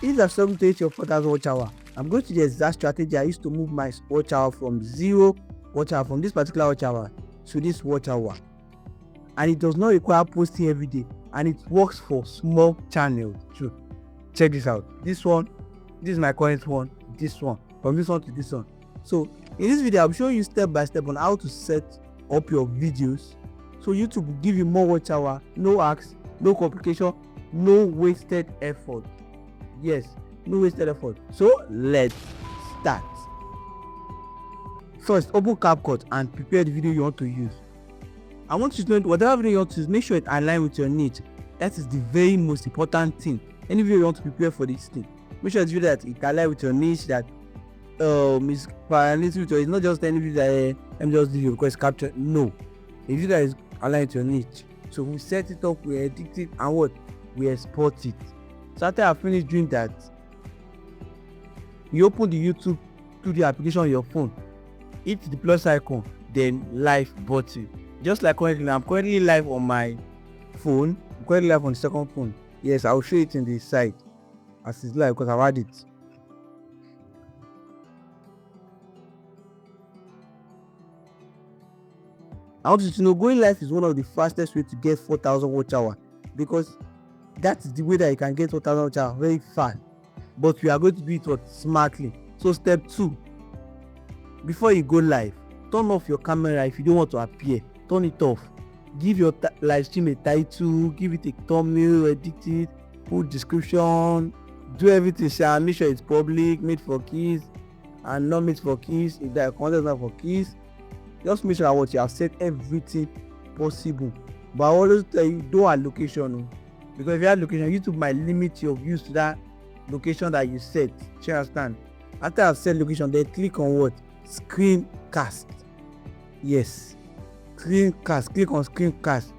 If you're struggling to hit your 4,000 watch hour, I'm going to the exact strategy I used to move my watch hour from 0 watch hour, from this particular watch hour to this watch hour. And it does not require posting every day, and it works for small channels too. Check this out. This is my current one. This one, from this one to this one. So in this video, I'm showing you step by step on how to set up your videos so YouTube will give you more watch hour, no hacks, no complication, no wasted effort. Yes, no wasted effort. So let's start. First, open CapCut and prepare the video you want to use. I want you to know whatever video you want to use, make sure it aligns with your niche. That is the very most important thing. Any video you want to prepare for this thing, make sure it's video that it aligns with your niche, that is paralytic with your, it's not just any video that let me just do because capture. No, a video that is aligned with your niche. So we set it up, we edit it, and what? We export it. So after I finish doing that, you open the YouTube to the application on your phone, hit the plus icon, then live button. Just like currently, I'm currently live on my phone. I'm currently live on the second phone. Yes, I'll show it in the side as it's live because I've had it. I want you to know going live is one of the fastest way to get 4,000 watch hour, because that is the way that you can get 4,000 watch hour very fast. But we are going to do it smartly. So step 2, before you go live, turn off your camera. If you don't want to appear, turn it off. Give your live stream a title, give it a thumbnail, edit it, put description, do everything. Make sure it's public, made for kids and not made for kids. If the content is not for kids, just make sure that you have set everything possible. But I always tell you, don't add location, because if you add location, YouTube might limit your views to that location that you set. Do you understand? After I've set location, then click on what? Screencast. Yes, screencast. Click on screencast.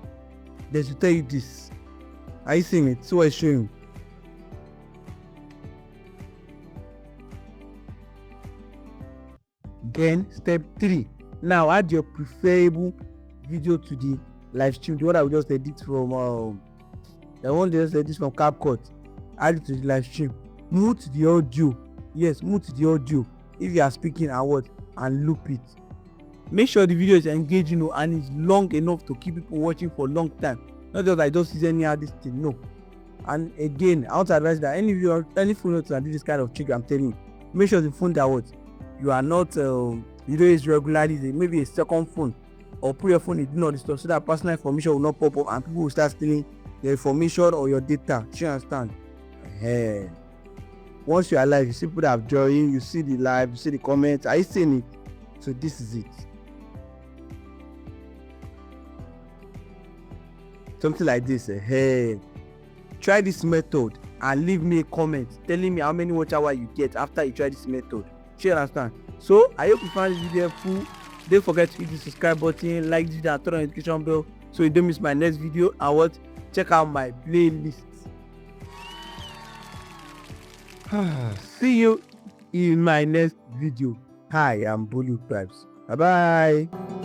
They should tell you this. Are you seeing it? So I show you. Then step 3. Now add your preferable video to the live stream. The one I will just edit from the one that just edit from CapCut. Add it to the live stream. Move to the audio. Yes, move to the audio. If you are speaking and loop it. Make sure the video is engaging and is long enough to keep people watching for a long time. Not just I just use any other thing. No. And again, I want to advise that any phone that do this kind of trick I'm telling you, make sure the phone that you are not you don't use regularly, maybe a second phone, or put your phone in do not disturb so that personal information will not pop up and people will start stealing your information or your data. Do you understand? Once you are live, you see people that have joined, you see the live, you see the comments. Are you seeing it? So this is it. Something like this. Try this method and leave me a comment telling me how many watch hour you get after you try this method. Do you understand? So I hope you found this video helpful. Don't forget to hit the subscribe button, like this video, and turn on the notification bell so you don't miss my next video. And check out my playlist. See you in my next video. Hi, I'm Bolu Tribes. Bye bye.